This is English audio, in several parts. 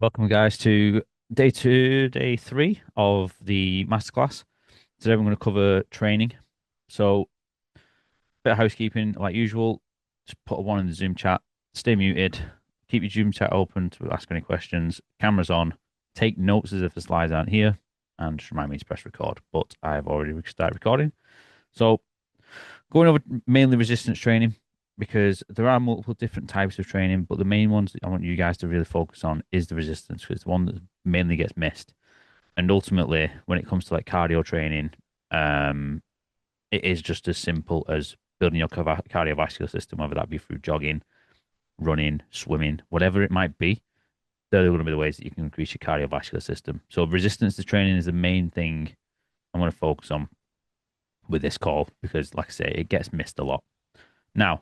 Welcome, guys, to day three of the masterclass. Today, we're going to cover training. So, bit of housekeeping, like usual. Just put a one in the Zoom chat. Stay muted. Keep your Zoom chat open to ask any questions. Cameras on. Take notes as if the slides aren't here, and just remind me to press record. But I've already started recording. So, going over mainly resistance training because there are multiple different types of training, but the main ones that I want you guys to really focus on is the resistance because it's the one that mainly gets missed. And ultimately, when it comes to like cardio training, um, it is just as simple as building your cardiovascular system, whether that be through jogging, running, swimming, whatever it might be. They're going to be the ways that you can increase your cardiovascular system. So resistance to training is the main thing I'm going to focus on with this call because, like I say, it gets missed a lot. Now,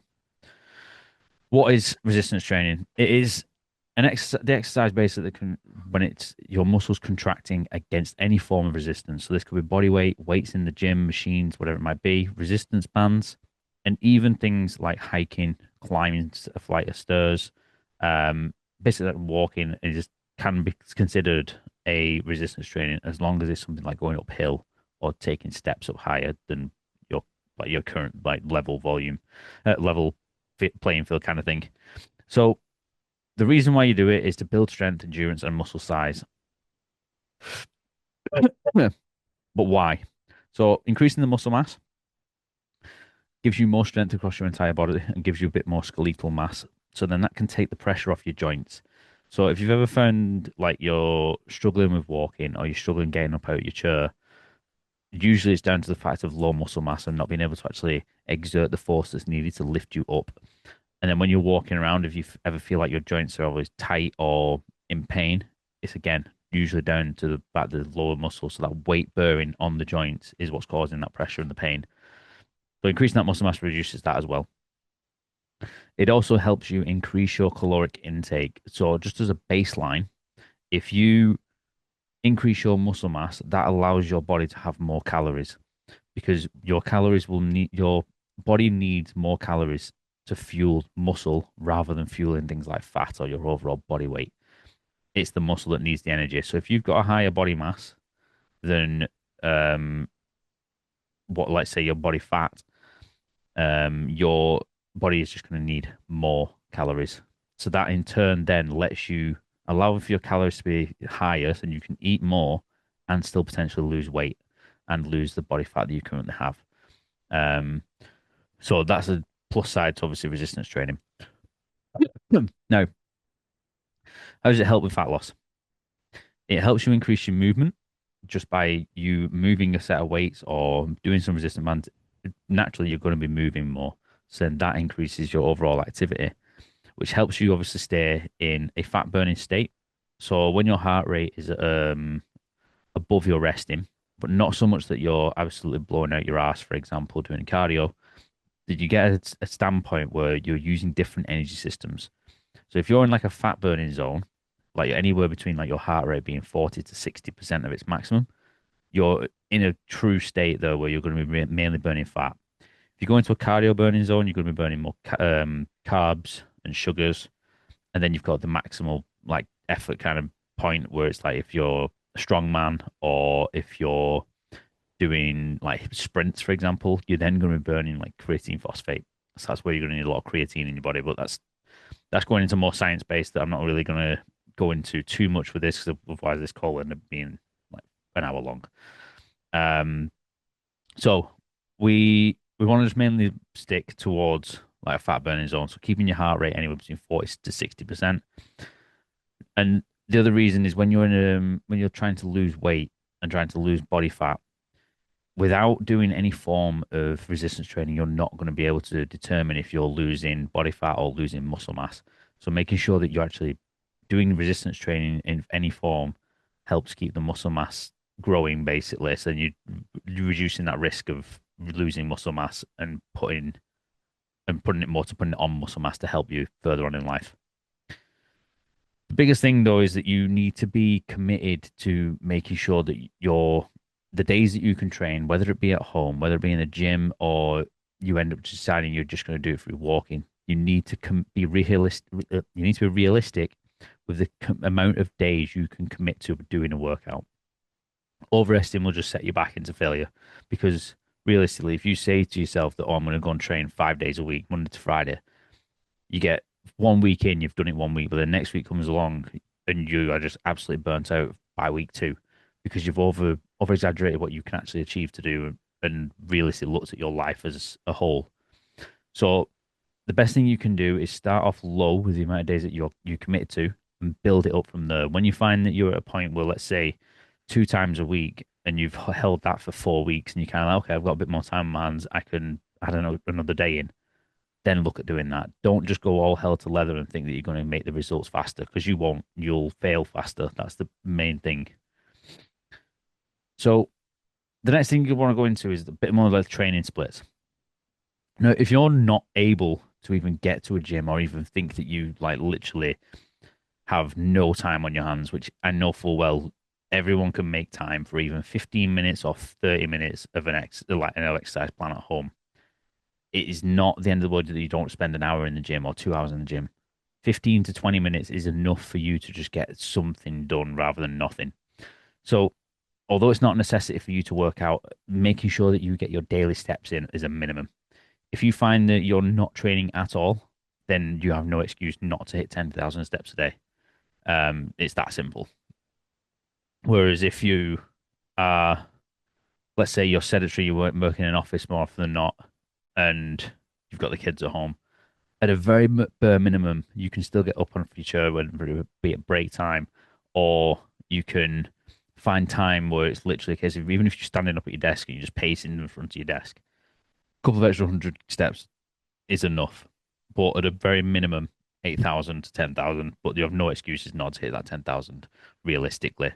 what is resistance training? It is the exercise basically can when it's your muscles contracting against any form of resistance. So this could be body weight, weights in the gym, machines, whatever it might be, resistance bands, and even things like hiking, climbing a flight of stairs. Basically, like walking is can be considered a resistance training as long as it's something like going uphill or taking steps up higher than your your current like level volume, level playing field kind of thing. So the reason why you do it is to build strength, endurance, and muscle size. But why? So increasing the muscle mass gives you more strength across your entire body and gives you a bit more skeletal mass. So then that can take the pressure off your joints. So if you've ever found like you're struggling with walking or you're struggling getting up out of your chair, usually it's down to the fact of low muscle mass and not being able to actually exert the force that's needed to lift you up. And then when you're walking around, if you ever feel like your joints are always tight or in pain, it's again usually down to the back of the lower muscle. So that weight bearing on the joints is what's causing that pressure and the pain. So increasing that muscle mass reduces that as well. It also helps you increase your caloric intake. So just as a baseline, if you increase your muscle mass, that allows your body to have more calories because your body needs more calories to fuel muscle rather than fueling things like fat or your overall body weight. It's the muscle that needs the energy. So if you've got a higher body mass than um what let's say your body fat, your body is just going to need more calories. So that in turn then lets you allow for your calories to be higher so you can eat more and still potentially lose weight and lose the body fat that you currently have. Um, so that's a plus side to obviously resistance training. Now, how does it help with fat loss? It helps you increase your movement just by you moving a set of weights or doing some resistance bands. Naturally, you're going to be moving more. So then that increases your overall activity, which helps you obviously stay in a fat burning state. So when your heart rate is above your resting, but not so much that you're absolutely blowing out your ass, for example, doing cardio, did you get a standpoint where you're using different energy systems? So if you're in like a fat burning zone, like anywhere between like your heart rate being 40 to 60% of its maximum, you're in a true state though where you're going to be mainly burning fat. If you go into a cardio burning zone, you're going to be burning more carbs and sugars, and then you've got the maximal like effort kind of point where it's like if you're a strong man or if you're doing like sprints, for example, you're then going to be burning like creatine phosphate. So that's where you're going to need a lot of creatine in your body. But that's going into more science based that I'm not really going to go into too much with this because otherwise this call will end up being like an hour long. Um, so we want to just mainly stick towards like a fat burning zone. So keeping your heart rate anywhere between 40 to 60%. And the other reason is when you're trying to lose weight and trying to lose body fat, without doing any form of resistance training, you're not going to be able to determine if you're losing body fat or losing muscle mass. So making sure that you're actually doing resistance training in any form helps keep the muscle mass growing, basically. So you're reducing that risk of losing muscle mass and putting it more to putting it on muscle mass to help you further on in life. The biggest thing though is that you need to be committed to making sure that the days that you can train, whether it be at home, whether it be in a gym, or you end up deciding you're just going to do it through walking, you need to be realistic. You need to be realistic with the amount of days you can commit to doing a workout. Overestimating will just set you back into failure because realistically, if you say to yourself that, oh, I'm going to go and train 5 days a week, Monday to Friday, you get 1 week in, you've done it 1 week, but then next week comes along and you are just absolutely burnt out by week two because you've over exaggerated what you can actually achieve to do and realistically looked at your life as a whole. So the best thing you can do is start off low with the amount of days that you committed to and build it up from there. When you find that you're at a point where, let's say, 2 times a week and you've held that for 4 weeks and you kind of like, okay, I've got a bit more time on my hands, I can add another day in, then look at doing that. Don't just go all hell to leather and think that you're going to make the results faster because you won't. You'll fail faster. That's the main thing. So the next thing you want to go into is a bit more like training splits. Now, if you're not able to even get to a gym or even think that you like literally have no time on your hands, which I know full well everyone can make time for even 15 minutes or 30 minutes of like an exercise plan at home. It is not the end of the world that you don't spend an hour in the gym or 2 hours in the gym. 15 to 20 minutes is enough for you to just get something done rather than nothing. So, although it's not a necessity for you to work out, making sure that you get your daily steps in is a minimum. If you find that you're not training at all, then you have no excuse not to hit 10,000 steps a day. It's that simple. Whereas if you are, let's say you're sedentary, you work working in an office more often than not, and you've got the kids at home, at a very bare minimum, you can still get up on your chair, whether it be at break time, or you can find time where it's literally a case of even if you're standing up at your desk and you're just pacing in front of your desk, a couple of extra 100 steps is enough. But at a very minimum, 8,000 to 10,000, but you have no excuses not to hit that 10,000 realistically.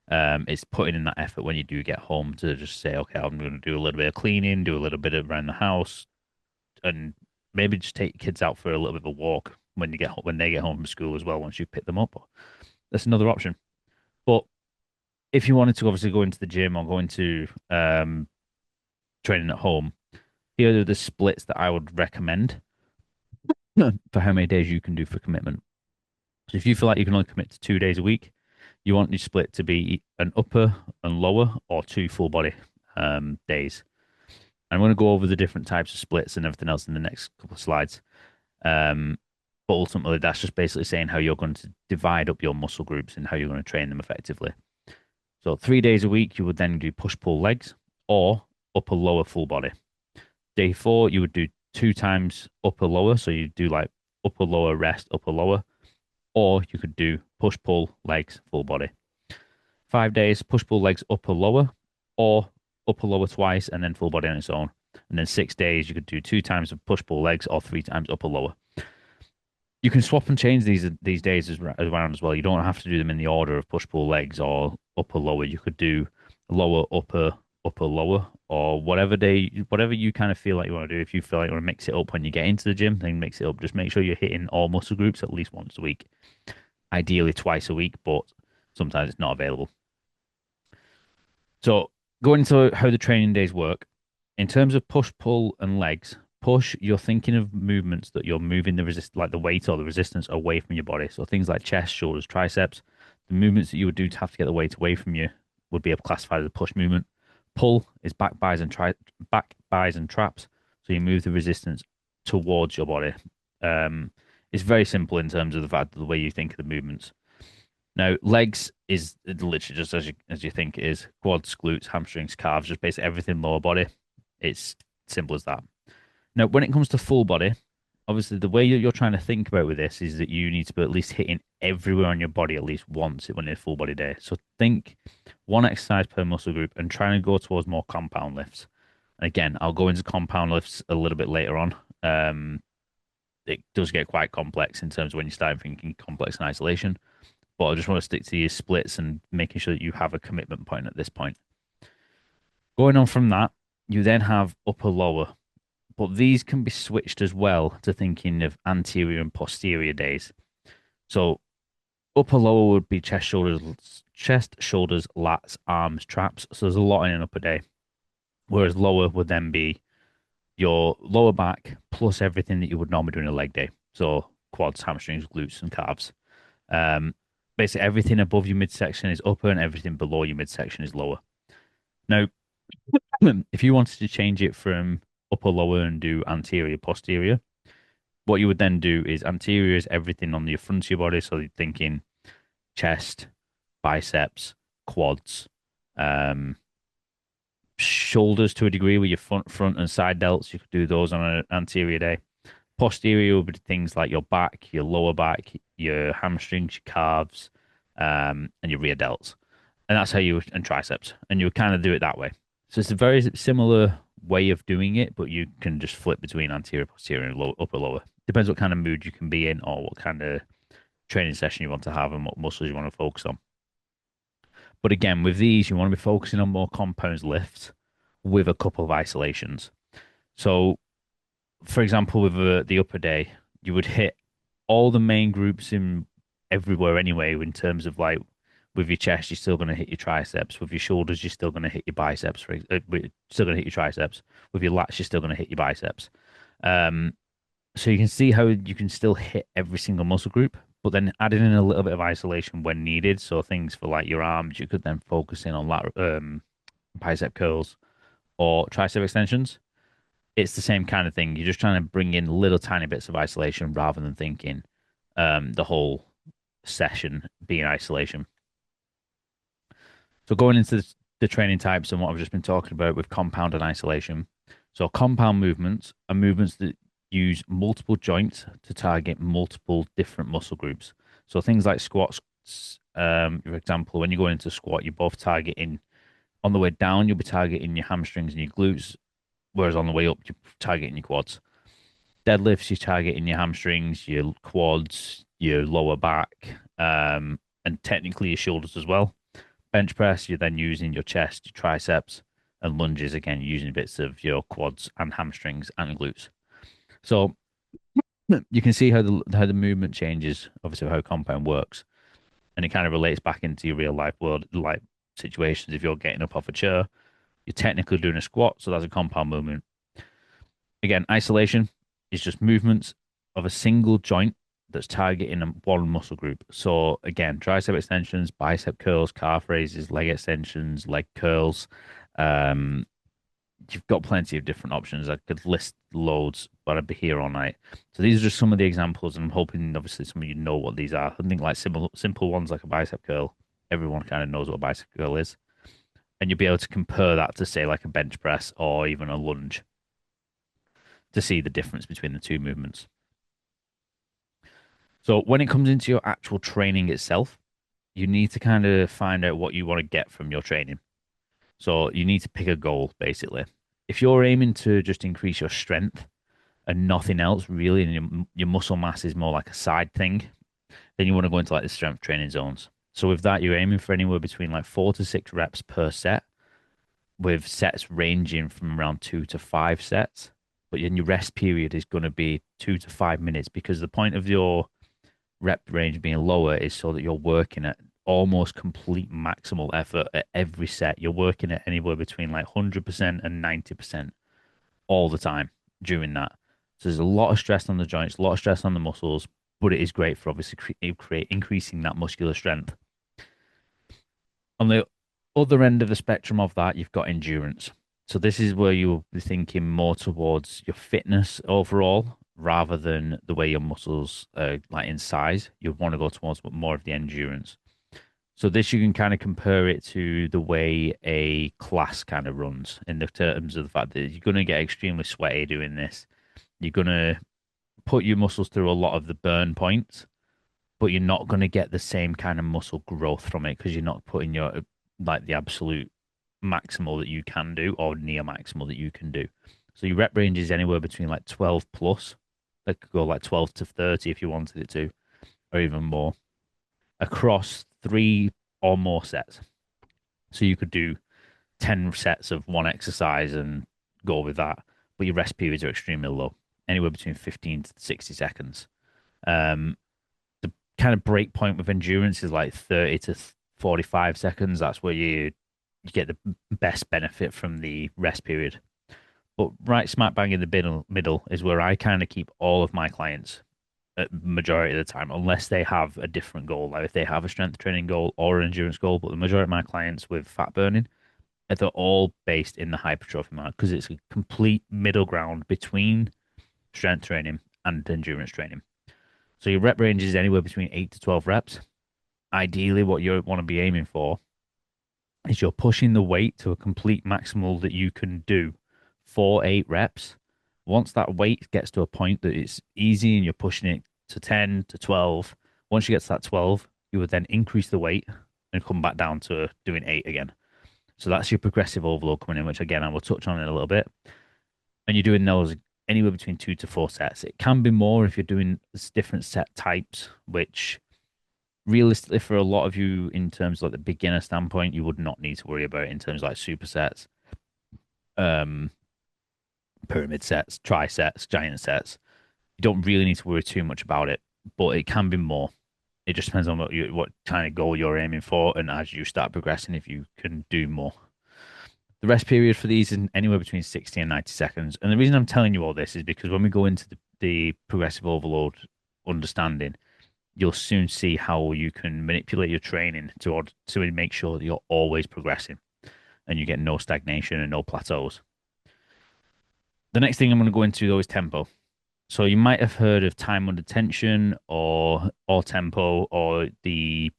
It's putting in that effort when you do get home to just say, okay, I'm going to do a little bit of cleaning, do a little bit around the house, and maybe just take kids out for a little bit of a walk when they get home from school as well. Once you pick them up, that's another option. But if you wanted to obviously go into the gym or go into training at home, here are the splits that I would recommend for how many days you can do for commitment. So if you feel like you can only commit to 2 days a week, you want your split to be an upper and lower or two full body days. I'm going to go over the different types of splits and everything else in the next couple of slides. But ultimately, that's just basically saying how you're going to divide up your muscle groups and how you're going to train them effectively. So 3 days a week, you would then do push-pull legs or upper lower full body. Day 4, you would do 2 times upper lower. So you do like upper lower rest, upper lower, or you could do push-pull legs full body. 5 days, push-pull legs upper lower, or upper lower twice and then full body on its own. And then 6 days, you could do 2 times of push-pull legs or 3 times upper lower. You can swap and change these days around as well. You don't have to do them in the order of push-pull legs or upper lower. You could do lower upper upper lower or whatever you kind of feel like you want to do. If you feel like you want to mix it up when you get into the gym, then mix it up. Just make sure you're hitting all muscle groups at least once a week, ideally twice a week, but sometimes it's not available. So going into how the training days work, in terms of push, pull, and legs, push, you're thinking of movements that you're moving like the weight or the resistance away from your body. So things like chest, shoulders, triceps, the movements that you would do to have to get the weight away from you would be classified as a push movement. Pull is back buys and traps. So you move the resistance towards your body. It's very simple in terms of the way you think of the movements. Now, legs is literally just as you think it is. Quads, glutes, hamstrings, calves, just basically everything lower body. It's simple as that. Now, when it comes to full body, obviously the way you're trying to think about with this is that you need to be at least hitting everywhere on your body at least once when it's full body day. So think one exercise per muscle group and trying to go towards more compound lifts. And again, I'll go into compound lifts a little bit later on. It does get quite complex in terms of when you start thinking complex in isolation. But I just want to stick to your splits and making sure that you have a commitment point at this point. Going on from that, you then have upper lower. But these can be switched as well to thinking of anterior and posterior days. So upper lower would be chest, shoulders, lats, arms, traps. So there's a lot in an upper day. Whereas lower would then be your lower back plus everything that you would normally do in a leg day. So quads, hamstrings, glutes, and calves. Um, Basically, everything above your midsection is upper and everything below your midsection is lower. Now, if you wanted to change it from upper, lower, and do anterior, posterior, what you would then do is anterior is everything on the front of your body. So you're thinking chest, biceps, quads, um, shoulders to a degree with your front and side delts. You could do those on an anterior day. Posterior would be things like your back, your lower back, your hamstrings, your calves, and your rear delts. And that's how you would, and triceps. And you would kind of do it that way. So it's a very similar way of doing it, but you can just flip between anterior, posterior, and upper, lower. Depends what kind of mood you can be in or what kind of training session you want to have and what muscles you want to focus on. But again, with these, you want to be focusing on more compound lifts with a couple of isolations. So, for example, with the upper day, you would hit all the main groups in everywhere anyway, in terms of like with your chest, you're still going to hit your triceps. With your shoulders, you're still going to hit your biceps. Still going to hit your triceps. With your lats, you're still going to hit your biceps. Um, so you can see how you can still hit every single muscle group, but then adding in a little bit of isolation when needed. So things for like your arms, you could then focus in on bicep curls or tricep extensions. It's the same kind of thing. You're just trying to bring in little tiny bits of isolation rather than thinking the whole session being isolation. So going into the training types and what I've just been talking about with compound and isolation. So compound movements are movements that use multiple joints to target multiple different muscle groups. So things like squats, for example, when you go into squat, you're both targeting on the way down, you'll be targeting your hamstrings and your glutes, whereas on the way up, you're targeting your quads. Deadlifts, you're targeting your hamstrings, your quads, your lower back, and technically your shoulders as well. Bench press, you're then using your chest, your triceps, and lunges again, using bits of your quads and hamstrings and glutes. So you can see how the movement changes, obviously how compound works, and it kind of relates back into your real life world, like situations. If you're getting up off a chair, you're technically doing a squat, so that's a compound movement. Again, isolation is just movements of a single joint that's targeting one muscle group. So again, tricep extensions, bicep curls, calf raises, leg extensions, leg curls. Um, you've got plenty of different options. I could list loads, but I'd be here all night. So these are just some of the examples, and I'm hoping obviously some of you know what these are. I think like simple ones like a bicep curl. Everyone kind of knows what a bicep curl is. And you'll be able to compare that to say like a bench press or even a lunge to see the difference between the two movements. So when it comes into your actual training itself, you need to kind of find out what you want to get from your training. So you need to pick a goal basically. If you're aiming to just increase your strength and nothing else really, and your muscle mass is more like a side thing, then you want to go into like the strength training zones. So with that, you're aiming for anywhere between like 4 to 6 reps per set, with sets ranging from around 2 to 5 sets. But then your rest period is going to be 2 to 5 minutes, because the point of your rep range being lower is so that you're working at almost complete maximal effort at every set. You're working at anywhere between like 100% and 90% all the time during that. So there's a lot of stress on the joints, a lot of stress on the muscles, but it is great for obviously increasing that muscular strength. On the other end of the spectrum of that, you've got endurance. So this is where you'll be thinking more towards your fitness overall rather than the way your muscles like in size. You want to go towards more of the endurance. So this you can kind of compare it to the way a class kind of runs in the terms of the fact that you're going to get extremely sweaty doing this. You're going to put your muscles through a lot of the burn points, but you're not going to get the same kind of muscle growth from it because you're not putting your like the absolute maximal that you can do or near maximal that you can do. So your rep range is anywhere between like 12 plus. That could go like 12 to 30 if you wanted it to, or even more, across 3 or more sets. So you could do 10 sets of one exercise and go with that, but your rest periods are extremely low, anywhere between 15 to 60 seconds. Um, the kind of break point with endurance is like 30 to 45 seconds. That's where you get the best benefit from the rest period. But right smack bang in the middle is where I kind of keep all of my clients. majority of the time, unless they have a different goal. Like if they have a strength training goal or an endurance goal, but the majority of my clients with fat burning, they're all based in the hypertrophy mark because it's a complete middle ground between strength training and endurance training. So your rep range is anywhere between 8 to 12 reps. Ideally, what you want to be aiming for is you're pushing the weight to a complete maximal that you can do for 8 reps. Once that weight gets to a point that it's easy and you're pushing it to 10 to 12, once you get to that 12, you would then increase the weight and come back down to doing 8 again. So that's your progressive overload coming in, which again, I will touch on in a little bit. And you're doing those anywhere between 2 to 4 sets. It can be more if you're doing different set types, which realistically for a lot of you in terms of like the beginner standpoint, you would not need to worry about it in terms of like supersets, um, pyramid sets, trisets, giant sets. You don't really need to worry too much about it, but it can be more. It just depends on what kind of goal you're aiming for, and as you start progressing, if you can do more. The rest period for these is anywhere between 60 and 90 seconds. And the reason I'm telling you all this is because when we go into the progressive overload understanding, you'll soon see how you can manipulate your training to make sure that you're always progressing and you get no stagnation and no plateaus. The next thing I'm going to go into though is tempo. So you might have heard of time under tension or tempo or the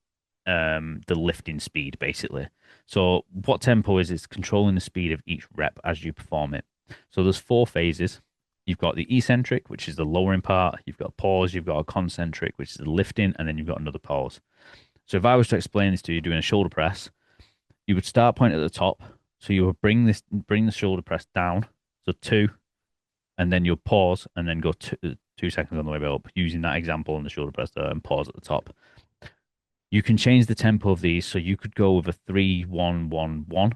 lifting speed basically. So what tempo is? It's controlling the speed of each rep as you perform it. So there's 4 phases. You've got the eccentric, which is the lowering part. You've got a pause. You've got a concentric, which is the lifting, and then you've got another pause. So if I was to explain this to you doing a shoulder press, you would start point at the top. So you would bring the shoulder press down. So 2, and then you'll pause and then go 2 seconds on the way up using that example on the shoulder press there and pause at the top. You can change the tempo of these. So you could go with a 3-1-1-1.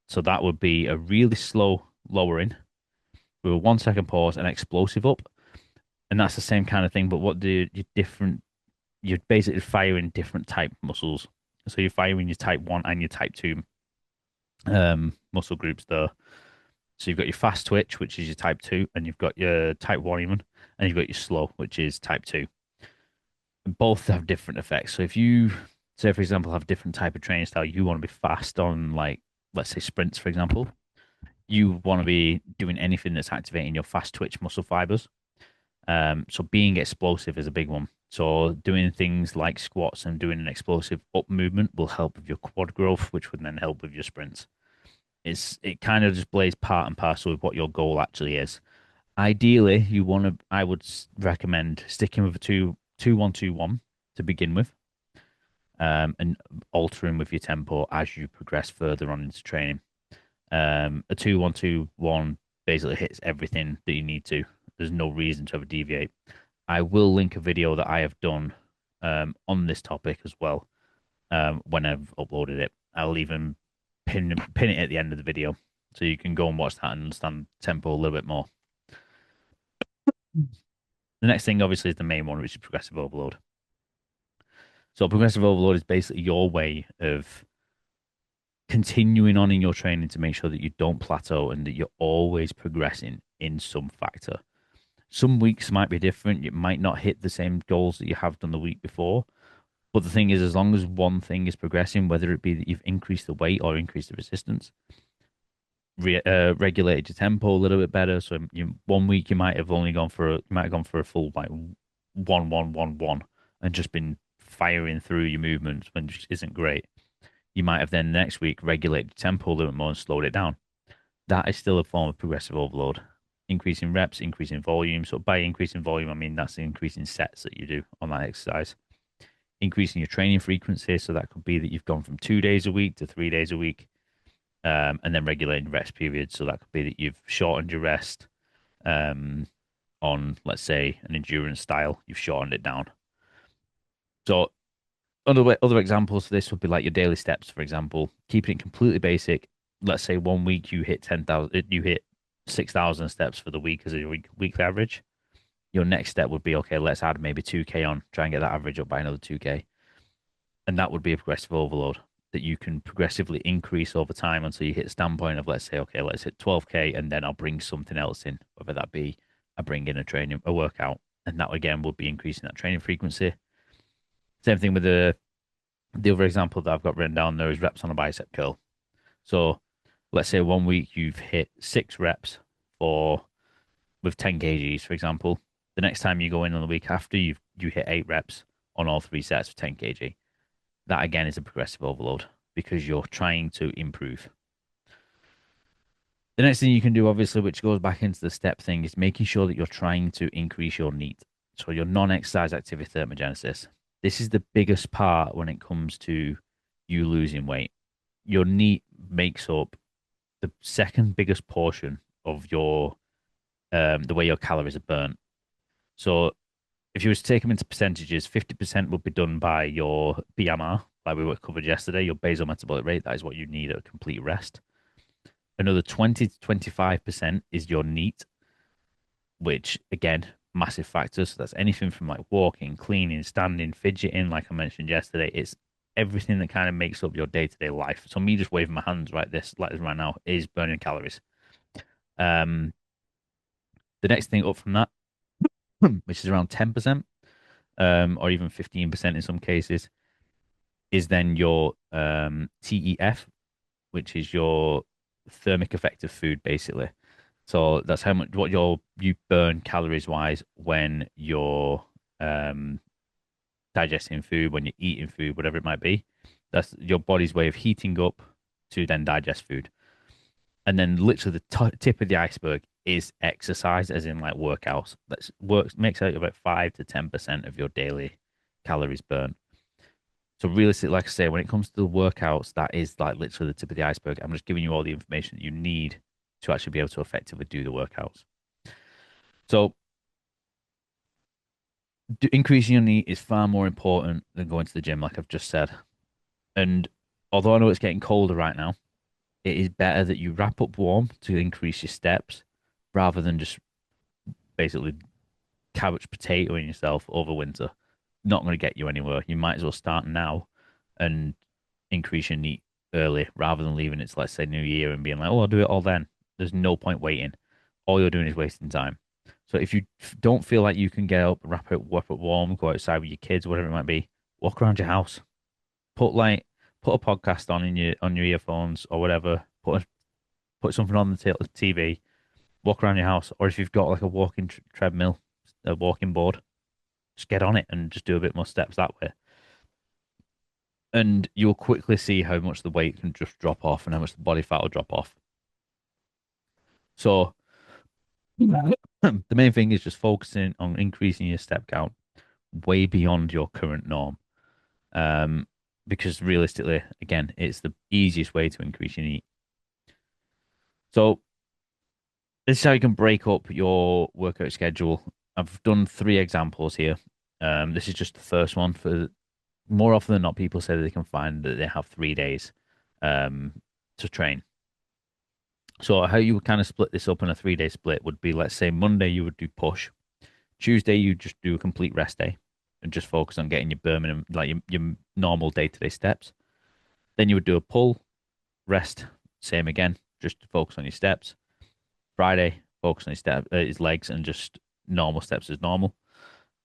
So that would be a really slow lowering with a 1 second pause and explosive up. And that's the same kind of thing, but you're basically firing different type muscles. So you're firing your type 1 and your type 2 muscle groups there. So you've got your fast twitch, which is your type 2, and you've got your type 1 even, and you've got your slow, which is type 2. Both have different effects. So if you say, for example, have a different type of training style, you want to be fast on like, let's say sprints, for example, you want to be doing anything that's activating your fast twitch muscle fibers. So being explosive is a big one. So doing things like squats and doing an explosive up movement will help with your quad growth, which would then help with your sprints. It kind of just plays part and parcel with what your goal actually is. Ideally, I would recommend sticking with a 2-1-2-1 to begin with, and altering with your tempo as you progress further on into training. A 2-1-2-1 basically hits everything that you need to. There's no reason to ever deviate. I will link a video that I have done on this topic as well when I've uploaded it. I'll even pin it at the end of the video so you can go and watch that and understand tempo a little bit more. The next thing, obviously, is the main one, which is progressive overload. So progressive overload is basically your way of continuing on in your training to make sure that you don't plateau and that you're always progressing in some factor. Some weeks might be different. You might not hit the same goals that you have done the week before. But the thing is, as long as one thing is progressing, whether it be that you've increased the weight or increased the resistance, regulated your tempo a little bit better. So 1 week you might have gone for a full like 1-1-1-1 and just been firing through your movements, which isn't great. You might have then next week regulated your tempo a little bit more and slowed it down. That is still a form of progressive overload. Increasing reps, increasing volume. So by increasing volume, I mean that's the increasing sets that you do on that exercise. Increasing your training frequency. So that could be that you've gone from 2 days a week to 3 days a week. And then regulating rest periods. So that could be that you've shortened your rest on, let's say, an endurance style. You've shortened it down. So other examples for this would be like your daily steps, for example, keeping it completely basic. Let's say 1 week you hit 10,000, you hit 6,000 steps for the week as a weekly average. Your next step would be, okay, let's add maybe 2K on, try and get that average up by another 2K. And that would be a progressive overload that you can progressively increase over time until you hit a standpoint of, let's say, okay, let's hit 12K and then I'll bring something else in, whether that be I bring in a workout. and that again will be increasing that training frequency. Same thing with the other example that I've got written down there is reps on a bicep curl. So let's say 1 week you've hit 6 reps for with 10 kgs, for example. The next time you go in on the week after, you hit 8 reps on all 3 sets of 10 kg. That again is a progressive overload because you're trying to improve. The next thing you can do, obviously, which goes back into the step thing, is making sure that you're trying to increase your NEAT, so your non-exercise activity thermogenesis. This is the biggest part when it comes to you losing weight. Your NEAT makes up the second biggest portion of your the way your calories are burnt. So if you were to take them into percentages, 50% would be done by your BMR, like we covered yesterday, your basal metabolic rate. That is what you need at a complete rest. Another 20 to 25% is your NEAT, which again, massive factors. So that's anything from like walking, cleaning, standing, fidgeting, like I mentioned yesterday. It's everything that kind of makes up your day-to-day life. So me just waving my hands like this right now is burning calories. Um, the next thing up from that, which is around 10%, or even 15% in some cases, is then your TEF, which is your thermic effect of food, basically. So that's how much what you burn calories wise when you're um, digesting food, when you're eating food, whatever it might be. That's your body's way of heating up to then digest food. And then literally the tip of the iceberg is exercise, as in like workouts. That works makes out about 5 to 10% of your daily calories burnt. So realistically, like I say, when it comes to the workouts, that is like literally the tip of the iceberg. I'm just giving you all the information that you need to actually be able to effectively do the workouts. So increasing your NEAT is far more important than going to the gym, like I've just said. And although I know it's getting colder right now, it is better that you wrap up warm to increase your steps rather than just basically couch potatoing yourself over winter. Not going to get you anywhere. You might as well start now and increase your NEAT early rather than leaving it to, let's say, New Year and being like, oh, I'll do it all then. There's no point waiting. All you're doing is wasting time. So if you don't feel like you can get up, wrap up warm, go outside with your kids, whatever it might be, walk around your house. Put like put a podcast on in your earphones or whatever. Put something on the TV. Walk around your house, or if you've got like a walking treadmill, a walking board, just get on it and just do a bit more steps that way. And you'll quickly see how much the weight can just drop off and how much the body fat will drop off. So the main thing is just focusing on increasing your step count way beyond your current norm. Um, because realistically, again, it's the easiest way to increase your NEAT. So this is how you can break up your workout schedule. I've done 3 examples here. This is just the first one. For more often than not, people say that they can find that they have 3 days to train. So how you would kind of split this up in a 3 day split would be, let's say Monday you would do push, Tuesday you just do a complete rest day and just focus on getting your Birmingham like your normal day-to-day steps. Then you would do a pull, rest, same again, just to focus on your steps. Friday, focus on his legs and just normal steps as normal.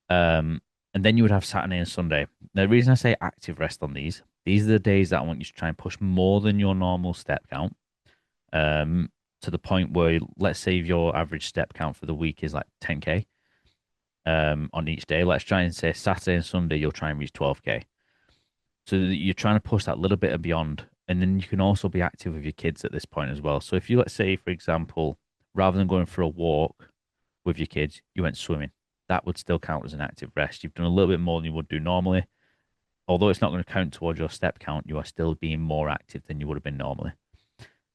And then you would have Saturday and Sunday. Now, the reason I say active rest on these are the days that I want you to try and push more than your normal step count. To the point where, let's say your average step count for the week is like 10K on each day. Let's try and say Saturday and Sunday, you'll try and reach 12K. So you're trying to push that little bit and beyond. And then you can also be active with your kids at this point as well. So if you, let's say, for example, rather than going for a walk with your kids, you went swimming, that would still count as an active rest. You've done a little bit more than you would do normally. Although it's not going to count towards your step count, you are still being more active than you would have been normally.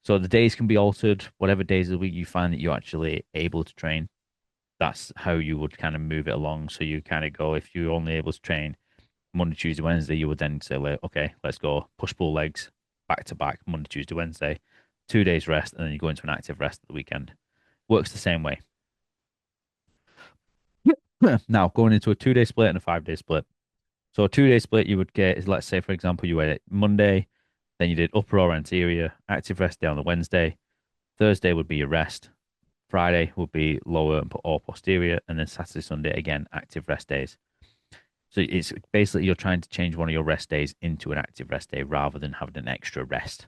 So the days can be altered. Whatever days of the week you find that you're actually able to train, that's how you would kind of move it along. So you kind of go, if you're only able to train Monday, Tuesday, Wednesday, you would then say, like, okay, let's go push pull legs back to back, Monday, Tuesday, Wednesday, 2 days rest, and then you go into an active rest at the weekend. Works the same way. Now, going into a 2 day split and a 5 day split. So a 2 day split you would get is, let's say, for example, you went Monday, then you did upper or anterior, active rest day on the Wednesday. Thursday would be your rest. Friday would be lower or posterior, and then Saturday, Sunday again active rest days. So it's basically you're trying to change one of your rest days into an active rest day rather than having an extra rest.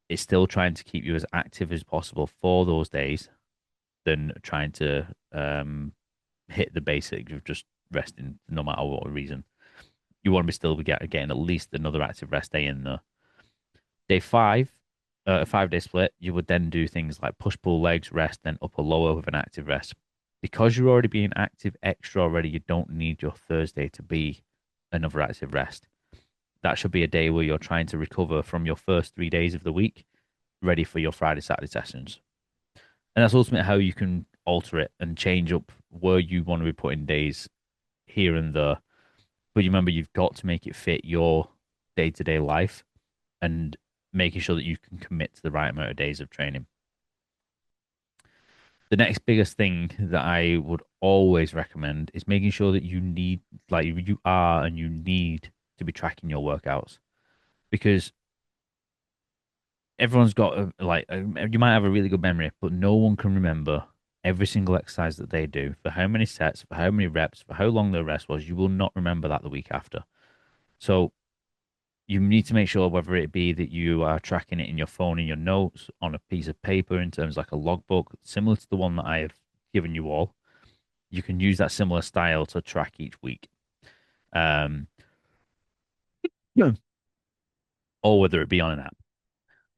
It's still trying to keep you as active as possible for those days than trying to hit the basics of just resting no matter what reason. You want to be still getting at least another active rest day in there. Day five, a 5 day split, you would then do things like push pull legs, rest, then upper lower with an active rest. Because you're already being active extra already, you don't need your Thursday to be another active rest. That should be a day where you're trying to recover from your first 3 days of the week, ready for your Friday, Saturday sessions. And that's ultimately how you can alter it and change up where you want to be putting days here and there. But you remember, you've got to make it fit your day to day life and making sure that you can commit to the right amount of days of training. The next biggest thing that I would always recommend is making sure that you are and you need to be tracking your workouts, because everyone's got you might have a really good memory, but no one can remember every single exercise that they do, for how many sets, for how many reps, for how long the rest was. You will not remember that the week after. So you need to make sure, whether it be that you are tracking it in your phone, in your notes, on a piece of paper, in terms like a logbook, similar to the one that I have given you all. You can use that similar style to track each week. Um, yeah. Or whether it be on an app.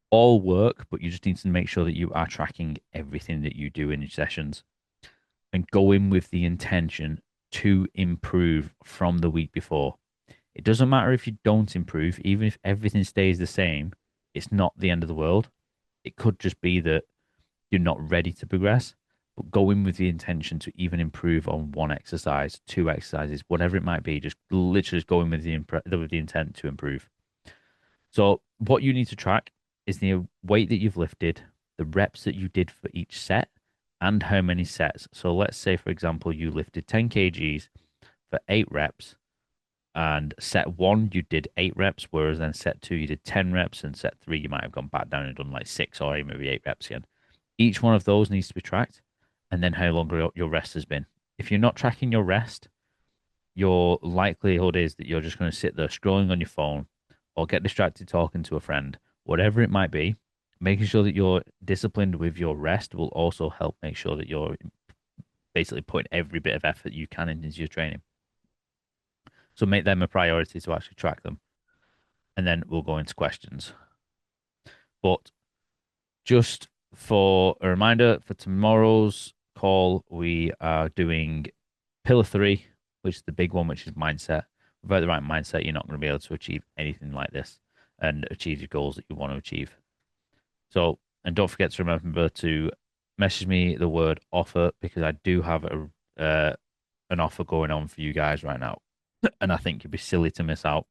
All work, but you just need to make sure that you are tracking everything that you do in your sessions and go in with the intention to improve from the week before. It doesn't matter if you don't improve, even if everything stays the same, it's not the end of the world. It could just be that you're not ready to progress, but go in with the intention to even improve on one exercise, two exercises, whatever it might be. Just literally just go in with the intent to improve. So what you need to track is the weight that you've lifted, the reps that you did for each set, and how many sets. So let's say, for example, you lifted 10 kgs for 8 reps, and set one you did 8 reps, whereas then set two you did 10 reps, and set three you might have gone back down and done like 6 or maybe 8 reps again. Each one of those needs to be tracked, and then how long your rest has been. If you're not tracking your rest, your likelihood is that you're just going to sit there scrolling on your phone or get distracted talking to a friend, whatever it might be. Making sure that you're disciplined with your rest will also help make sure that you're basically putting every bit of effort you can into your training. So make them a priority to actually track them. And then we'll go into questions. But just for a reminder, for tomorrow's call, we are doing pillar 3, which is the big one, which is mindset. Without the right mindset, you're not going to be able to achieve anything like this and achieve your goals that you want to achieve. So, and don't forget to remember to message me the word offer, because I do have an offer going on for you guys right now, and I think you'd be silly to miss out,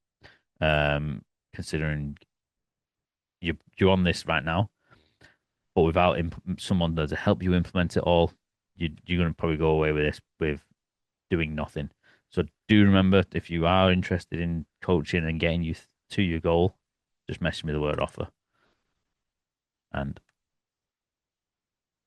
considering you're on this right now, but without someone there to help you implement it all, you're going to probably go away with this with doing nothing. So do remember, if you are interested in coaching and getting you to your goal, just message me the word offer. And